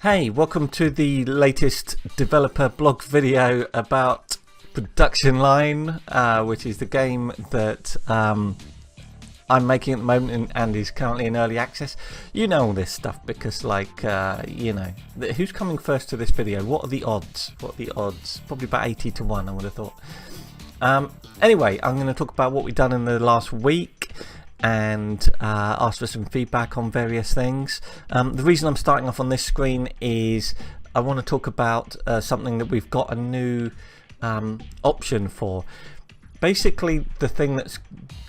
Hey, welcome to the latest developer blog video about Production Line, which is the game that I'm making at the moment and is currently in early access. You know all this stuff because, like, you know, who's coming first to this video? What are the odds? Probably about 80 to 1, I would have thought. Anyway, I'm going to talk about what we've done in the last week and ask for some feedback on various things. The reason I'm starting off on this screen is I want to talk about something that we've got a new option for. Basically, the thing that's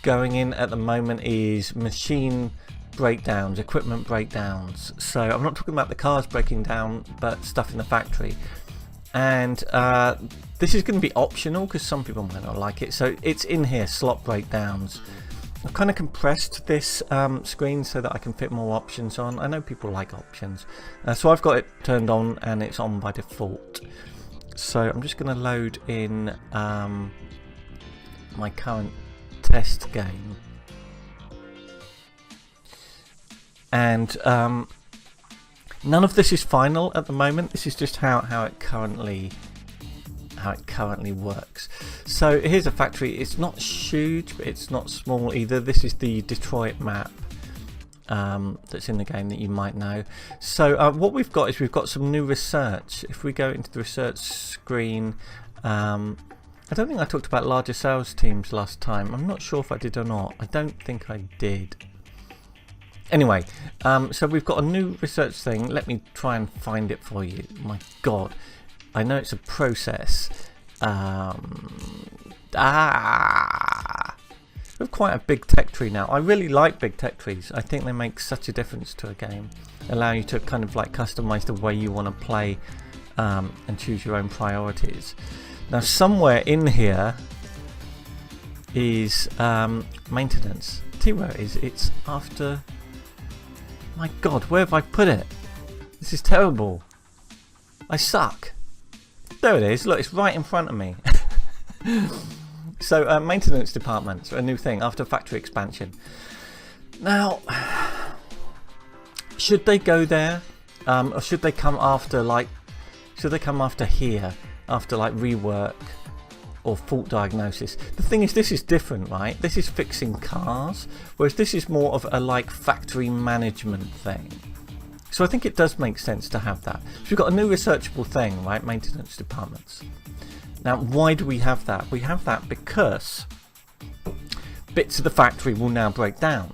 going in at the moment is machine breakdowns, equipment breakdowns. So I'm not talking about the cars breaking down, but stuff in the factory. And this is going to be optional because some people might not like it. So it's in here, slot breakdowns. I've kind of compressed this screen so that I can fit more options on. I know people like options, so I've got it turned on and it's on by default. So I'm just going to load in my current test game, and none of this is final at the moment. This is just how it currently works. So here's a factory. It's not huge, but it's not small either. This is the Detroit map that's in the game that you might know. So what we've got is we've got some new research. If we go into the research screen, I don't think I talked about larger sales teams last time. I'm not sure if I did or not. I don't think I did. Anyway, so we've got a new research thing. Let me try and find it for you. My God, I know it's a process. We have quite a big tech tree now. I really like big tech trees. I think they make such a difference to a game, allow you to kind of like customize the way you want to play and choose your own priorities. Now somewhere in here is maintenance. See where it is? It's after... My God, where have I put it? This is terrible. I suck. There it is. Look, it's right in front of me. So maintenance departments are a new thing after factory expansion. Now, should they go there, or should they come after, like, should they come after here, after like rework or fault diagnosis? The thing is, this is different, right? This is fixing cars, whereas this is more of a like factory management thing. So I think it does make sense to have that. So we've got a new researchable thing, right? Maintenance departments. Now, why do we have that? We have that because bits of the factory will now break down.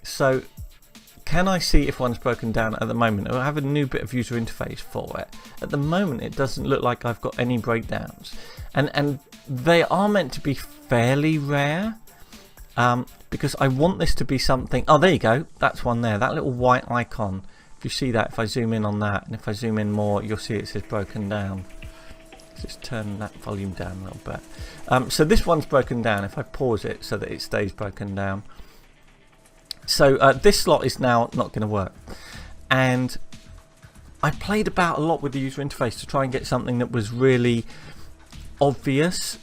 So can I see if one's broken down at the moment? I have a new bit of user interface for it. At the moment, it doesn't look like I've got any breakdowns. And they are meant to be fairly rare. Because I want this to be something... Oh, there you go. That's one there. That little white icon. If you see that, if I zoom in on that, and if I zoom in more, you'll see it says broken down. Just turn that volume down a little bit. So this one's broken down. If I pause it so that it stays broken down. So this slot is now not going to work. And I played about a lot with the user interface to try and get something that was really obvious,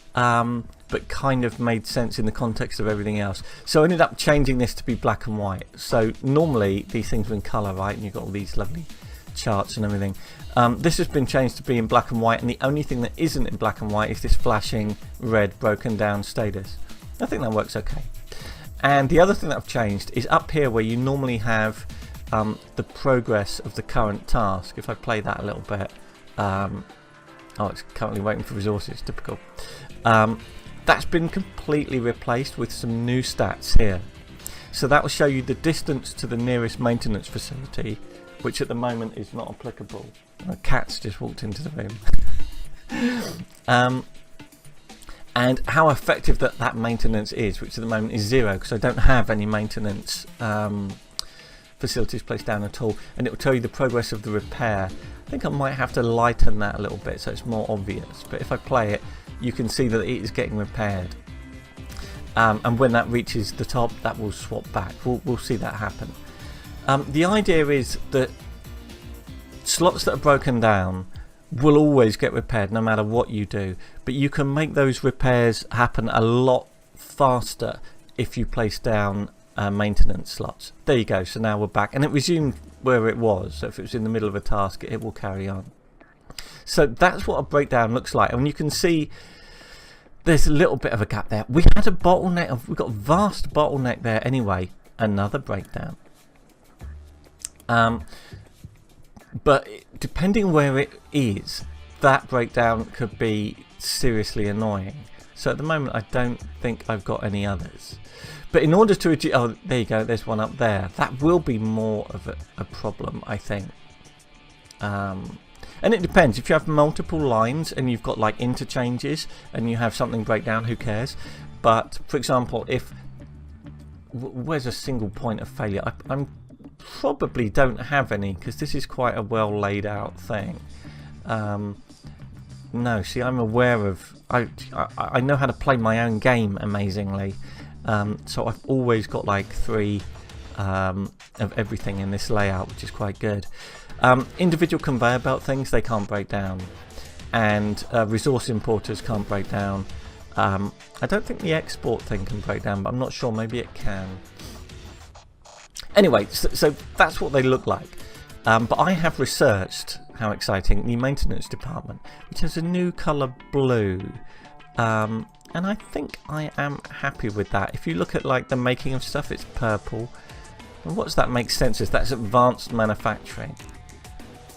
but kind of made sense in the context of everything else. So I ended up changing this to be black and white. So normally these things are in colour, right? And you've got all these lovely charts and everything. This has been changed to be in black and white, and the only thing that isn't in black and white is this flashing red broken down status. I think that works okay. And the other thing that I've changed is up here where you normally have the progress of the current task. If I play that a little bit, oh, it's currently waiting for resources, typical. That's been completely replaced with some new stats here. So that will show you the distance to the nearest maintenance facility, which at the moment is not applicable. A cat's just walked into the room. And how effective that maintenance is, which at the moment is 0, because I don't have any maintenance facilities placed down at all. And it will tell you the progress of the repair. I think I might have to lighten that a little bit so it's more obvious. But if I play it, you can see that it is getting repaired. And when that reaches the top, that will swap back. We'll see that happen. The idea is that slots that are broken down will always get repaired no matter what you do, but you can make those repairs happen a lot faster if you place down maintenance slots. There you go. So now we're back, and it resumed where it was. So if it was in the middle of a task, it will carry on. So that's what a breakdown looks like, and you can see there's a little bit of a gap there. We had a bottleneck. We've got a vast bottleneck there anyway. Another breakdown. But depending where it is, that breakdown could be seriously annoying. So at the moment, I don't think I've got any others. But in order to reduce, oh, there you go, there's one up there. That will be more of a problem, I think. And it depends. If you have multiple lines and you've got like interchanges and you have something break down, who cares? But for example, if where's a single point of failure? I'm probably don't have any, because this is quite a well laid out thing. No, see, I'm aware of, I know how to play my own game amazingly. So I've always got like 3 of everything in this layout, which is quite good. Individual conveyor belt things, they can't break down, and resource importers can't break down. I don't think the export thing can break down, but I'm not sure, maybe it can. Anyway, so that's what they look like. But I have researched, how exciting, the maintenance department, which has a new colour blue. And I think I am happy with that. If you look at like the making of stuff, it's purple. And what does that make sense is that's advanced manufacturing.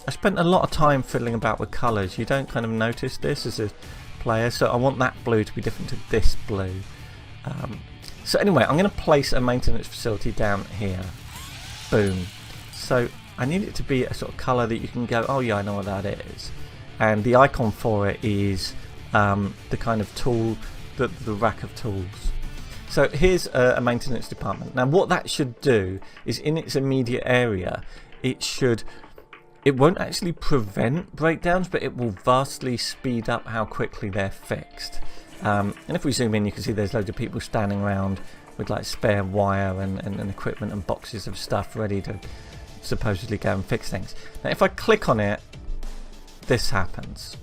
I spent a lot of time fiddling about with colours. You don't kind of notice this as a player, so I want that blue to be different to this blue. So anyway, I'm going to place a maintenance facility down here. Boom. So I need it to be a sort of colour that you can go, oh yeah, I know what that is. And the icon for it is the kind of tool, the rack of tools. So here's a maintenance department. Now what that should do is, in its immediate area, it won't actually prevent breakdowns, but it will vastly speed up how quickly they're fixed. And if we zoom in, you can see there's loads of people standing around with like spare wire and equipment and boxes of stuff ready to supposedly go and fix things. Now if I click on it, this happens.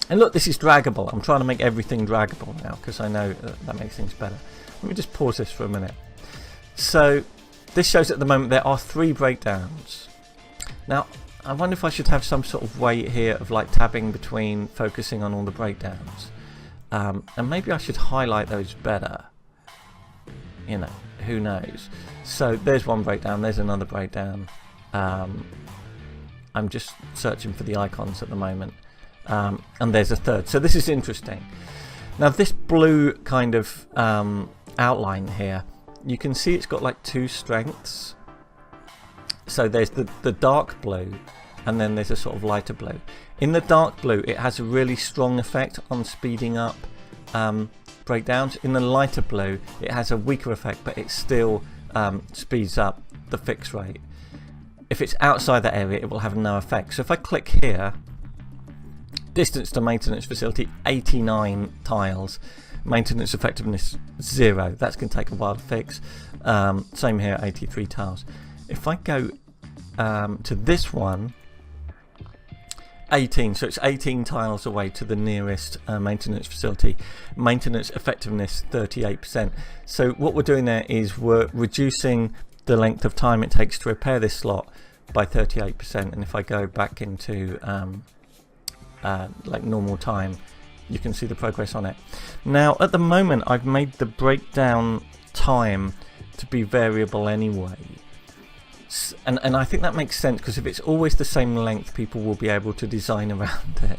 And look, this is draggable. I'm trying to make everything draggable now because I know that makes things better. Let me just pause this for a minute. So this shows at the moment there are 3 breakdowns. Now I wonder if I should have some sort of way here of like tabbing between, focusing on all the breakdowns. And maybe I should highlight those better. You know, who knows. So there's one breakdown, there's another breakdown. I'm just searching for the icons at the moment. And there's a third. So this is interesting. Now this blue kind of outline here, you can see it's got like 2 strengths. So there's the dark blue, and then there's a sort of lighter blue. In the dark blue, it has a really strong effect on speeding up breakdowns. In the lighter blue, it has a weaker effect, but it still speeds up the fix rate. If it's outside that area, it will have no effect. So if I click here, distance to maintenance facility 89 tiles, maintenance effectiveness 0. That's going to take a while to fix. Same here, 83 tiles. If I go to this one, 18, so it's 18 tiles away to the nearest maintenance facility. Maintenance effectiveness 38%. So what we're doing there is we're reducing the length of time it takes to repair this slot by 38%. And if I go back into like normal time, you can see the progress on it. Now at the moment I've made the breakdown time to be variable anyway. And I think that makes sense, because if it's always the same length, people will be able to design around it.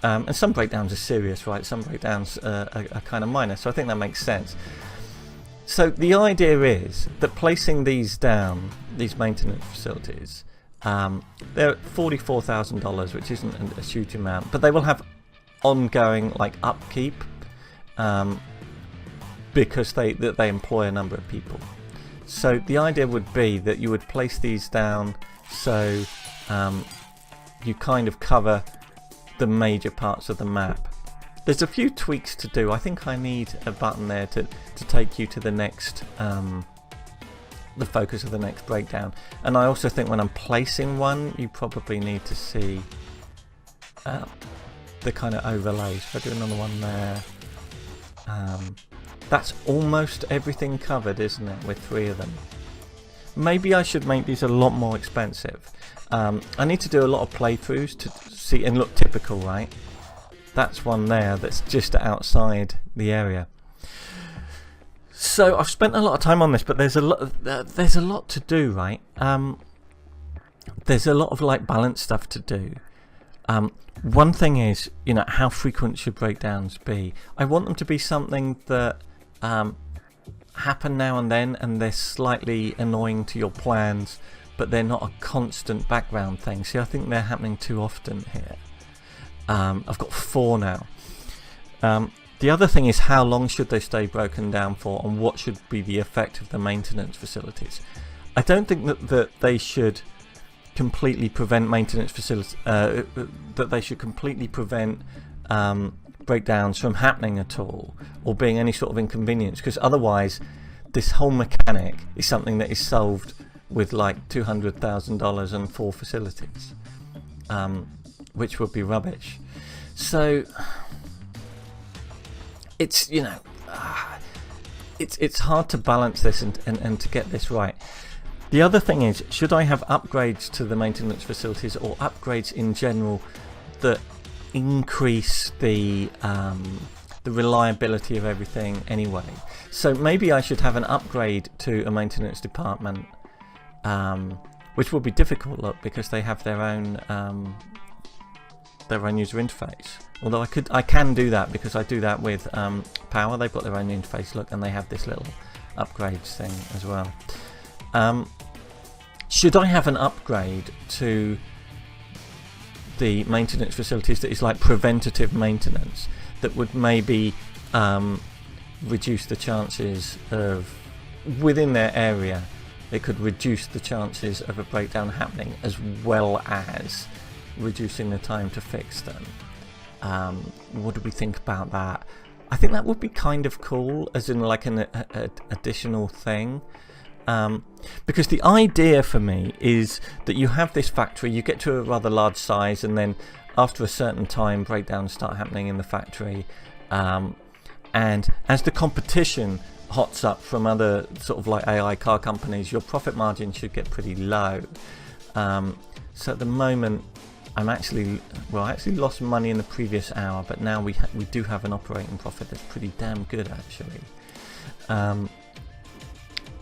And some breakdowns are serious, right? Some breakdowns are kind of minor, so I think that makes sense. So the idea is that placing these down, these maintenance facilities, they're at $44,000, which isn't a huge amount, but they will have ongoing like upkeep because they employ a number of people. So the idea would be that you would place these down so you kind of cover the major parts of the map. There's a few tweaks to do. I think I need a button there to take you to the next, the focus of the next breakdown. And I also think when I'm placing one, you probably need to see the kind of overlays. If I do another one there, That's almost everything covered, isn't it, with 3 of them. Maybe I should make these a lot more expensive. I need to do a lot of playthroughs to see and look typical, right? That's one there that's just outside the area. So I've spent a lot of time on this, but there's a lot to do, right? There's a lot of like balance stuff to do. One thing is, you know, how frequent should breakdowns be? I want them to be something that happen now and then, and they're slightly annoying to your plans, but they're not a constant background thing. See, I think they're happening too often here. I've got 4 now. The other thing is, how long should they stay broken down for, and what should be the effect of the maintenance facilities? I don't think that they should completely prevent maintenance facilities, that they should completely prevent breakdowns from happening at all, or being any sort of inconvenience, because otherwise this whole mechanic is something that is solved with like $200,000 and 4 facilities, which would be rubbish. So it's, you know, it's hard to balance this and to get this right. The other thing is, should I have upgrades to the maintenance facilities, or upgrades in general that increase the reliability of everything anyway? So maybe I should have an upgrade to a maintenance department, which will be difficult, look, because they have their own user interface. Although I can do that, because I do that with Power. They've got their own interface, look, and they have this little upgrades thing as well. Should I have an upgrade to the maintenance facilities that is like preventative maintenance, that would maybe reduce the chances of, within their area, it could reduce the chances of a breakdown happening, as well as reducing the time to fix them? What do we think about that? I think that would be kind of cool, as in like an additional thing. Because the idea for me is that you have this factory, you get to a rather large size, and then after a certain time breakdowns start happening in the factory, and as the competition hots up from other sort of like AI car companies, your profit margin should get pretty low. So at the moment I actually lost money in the previous hour, but now we do have an operating profit that's pretty damn good, actually.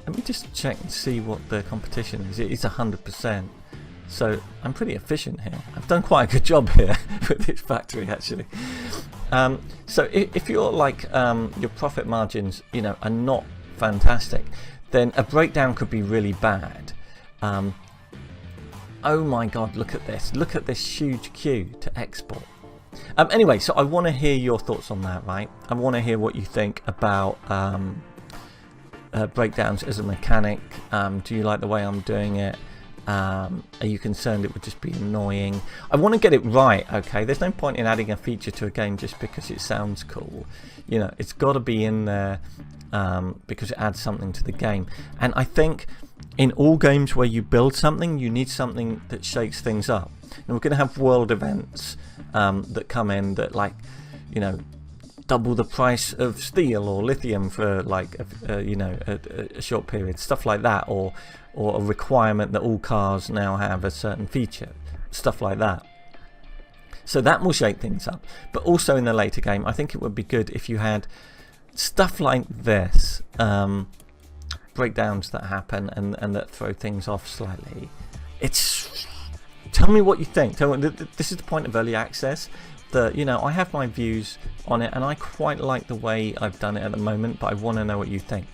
Let me just check and see what the competition is. It is 100%. So I'm pretty efficient here. I've done quite a good job here with this factory, actually. So if you're like your profit margins, you know, are not fantastic, then a breakdown could be really bad. Oh my god, look at this. Look at this huge queue to export. Anyway, so I want to hear your thoughts on that, right? I want to hear what you think about breakdowns as a mechanic. Do you like the way I'm doing it? Are you concerned it would just be annoying? I want to get it right, okay? There's no point in adding a feature to a game just because it sounds cool. You know, it's got to be in there because it adds something to the game. And I think in all games where you build something, you need something that shakes things up. And we're going to have world events that come in that, like, you know, double the price of steel or lithium for like a short period, stuff like that, or a requirement that all cars now have a certain feature, stuff like that. So that will shake things up. But also in the later game, I think it would be good if you had stuff like this, breakdowns that happen and that throw things off slightly. Tell me what you think. This is the point of early access. You know, I have my views on it, and I quite like the way I've done it at the moment, but I want to know what you think.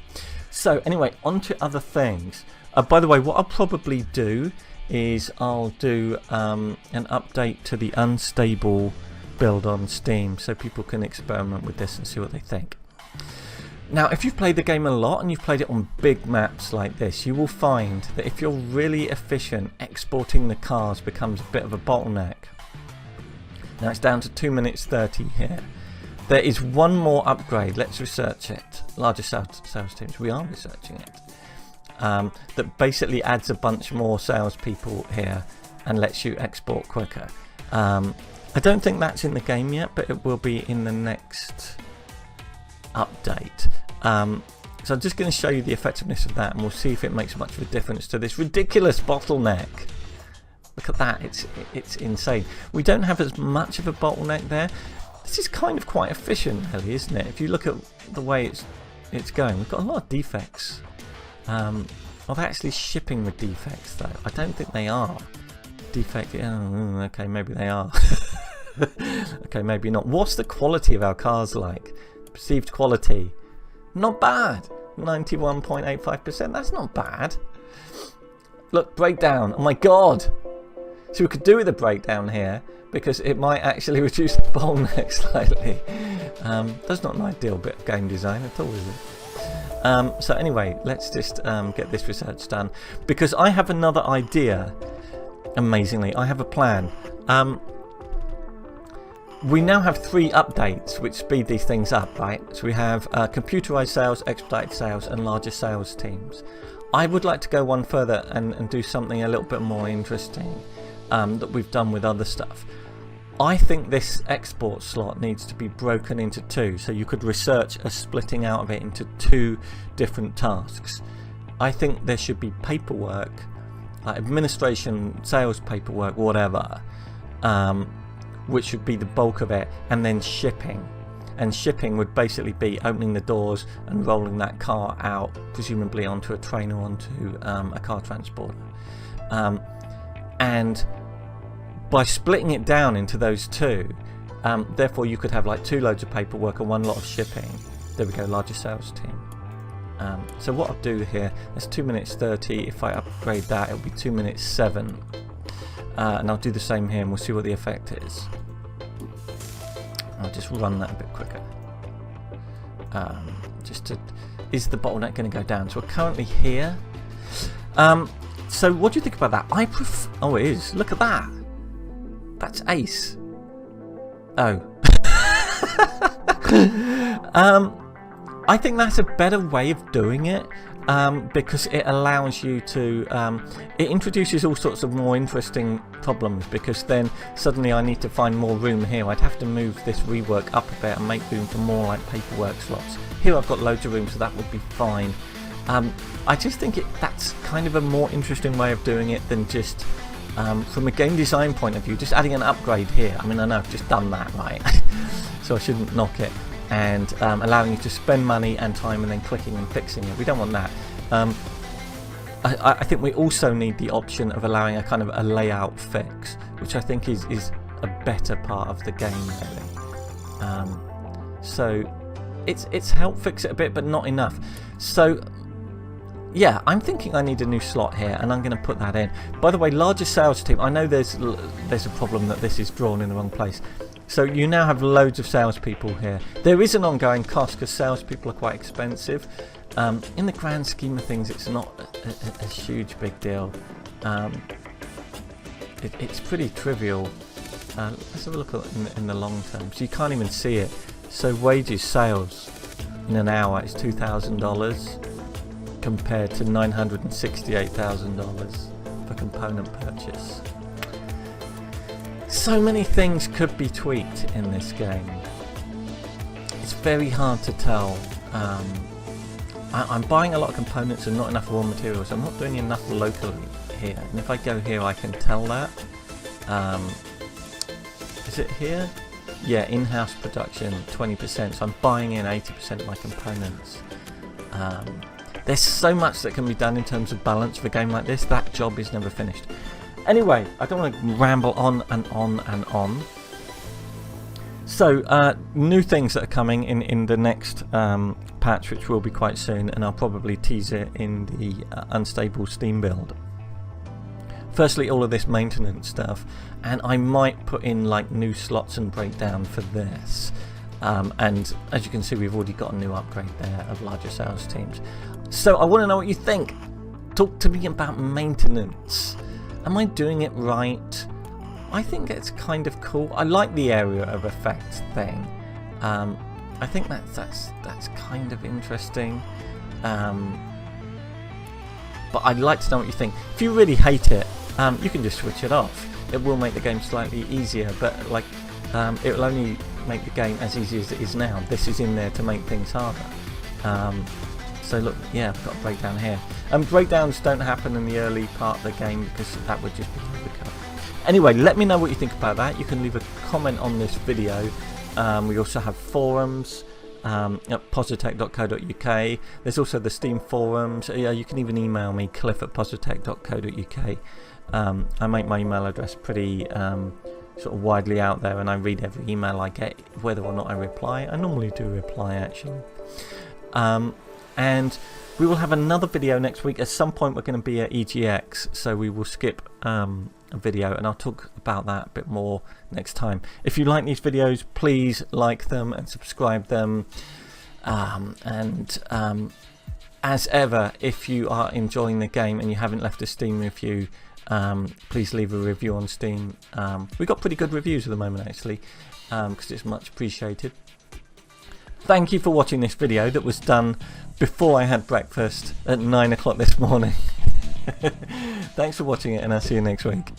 So anyway, on to other things. By the way, what I'll probably do is I'll do an update to the unstable build on Steam, so people can experiment with this and see what they think. Now, if you've played the game a lot and you've played it on big maps like this, you will find that if you're really efficient, exporting the cars becomes a bit of a bottleneck. Now it's down to 2 minutes 30 here. There is one more upgrade. Let's research it. Larger sales teams. We are researching it. That basically adds a bunch more salespeople here and lets you export quicker. I don't think that's in the game yet, but it will be in the next update. So I'm just going to show you the effectiveness of that, and we'll see if it makes much of a difference to this ridiculous bottleneck. Look at that, it's insane. We don't have as much of a bottleneck there. This is kind of quite efficient, really, isn't it? If you look at the way it's going, we've got a lot of defects. Are they actually shipping the defects, though? I don't think they are. Defect, okay, maybe they are. Okay, maybe not. What's the quality of our cars like? Perceived quality. Not bad. 91.85%. That's not bad. Look, breakdown. Oh my god. So we could do with a breakdown here because it might actually reduce the bottleneck slightly. That's not an ideal bit of game design at all, is it? So anyway, let's just get this research done because I have another idea. Amazingly, I have a plan. We now have 3 updates which speed these things up, right? So we have computerized sales, expedited sales, and larger sales teams. I would like to go one further and do something a little bit more interesting that we've done with other stuff. I think this export slot needs to be broken into 2, so you could research a splitting out of it into 2 different tasks. I think there should be paperwork, like administration, sales paperwork, whatever, which should be the bulk of it, and then shipping. And shipping would basically be opening the doors and rolling that car out, presumably onto a train or onto a car transporter. And by splitting it down into those 2, therefore you could have like 2 loads of paperwork and 1 lot of shipping. There we go, larger sales team. So what I'll do here, that's 2 minutes 30. If I upgrade that, it'll be 2 minutes 7. And I'll do the same here and we'll see what the effect is. I'll just run that a bit quicker. Is the bottleneck going to go down? So we're currently here. So what do you think about that? Oh, it is. Look at that. That's ace. Oh. I think that's a better way of doing it. Because it allows you to it introduces all sorts of more interesting problems, because then suddenly I need to find more room here. I'd have to move this rework up a bit and make room for more like paperwork slots. Here I've got loads of room, so that would be fine. I just think that's kind of a more interesting way of doing it than just from a game design point of view, just adding an upgrade here. I mean, I know I've just done that, right? So I shouldn't knock it. And allowing you to spend money and time and then clicking and fixing it. We don't want that. I think we also need the option of allowing a kind of a layout fix, which I think is a better part of the game, really. So it's helped fix it a bit, but not enough. So yeah, I'm thinking I need a new slot here, and I'm going to put that in. By the way, larger sales team. I know there's a problem that this is drawn in the wrong place. So you now have loads of salespeople here. There is an ongoing cost because salespeople are quite expensive. In the grand scheme of things, it's not a huge big deal. It's pretty trivial. Let's have a look at in the long term. So you can't even see it. So wages, sales in an hour is $2,000 compared to $968,000 for component purchase. So many things could be tweaked in this game. It's very hard to tell. I'm buying a lot of components and not enough raw materials. I'm not doing enough locally here. And if I go here, I can tell that. Is it here? Yeah, in-house production, 20%. So I'm buying in 80% of my components. There's so much that can be done in terms of balance for a game like this. That job is never finished. Anyway, I don't want to ramble on and on and on. So, new things that are coming in the next patch, which will be quite soon, and I'll probably tease it in the unstable Steam build. Firstly, all of this maintenance stuff, and I might put in like new slots and breakdown for this. And as you can see, we've already got a new upgrade there of larger sales teams. So I want to know what you think. Talk to me about maintenance. Am I doing it right? I think it's kind of cool. I like the area of effect thing. I think that's kind of interesting. But I'd like to know what you think. If you really hate it, you can just switch it off. It will make the game slightly easier, but like it will only make the game as easy as it is now. This is in there to make things harder. So look, yeah, I've got a breakdown here. Breakdowns don't happen in the early part of the game because that would just be overkill. Anyway, let me know what you think about that. You can leave a comment on this video. We also have forums at positech.co.uk. There's also the Steam forums. You can even email me, cliff@positech.co.uk. I make my email address pretty sort of widely out there, and I read every email I get, whether or not I reply. I normally do reply, actually. And we will have another video next week. At some point we're going to be at EGX, so we will skip a video, and I'll talk about that a bit more next time. If you like these videos, please like them and subscribe them. As ever, if you are enjoying the game and you haven't left a Steam review, please leave a review on Steam. We've got pretty good reviews at the moment, actually, because it's much appreciated. Thank you for watching this video that was done before I had breakfast at 9 o'clock this morning. Thanks for watching it, and I'll see you next week.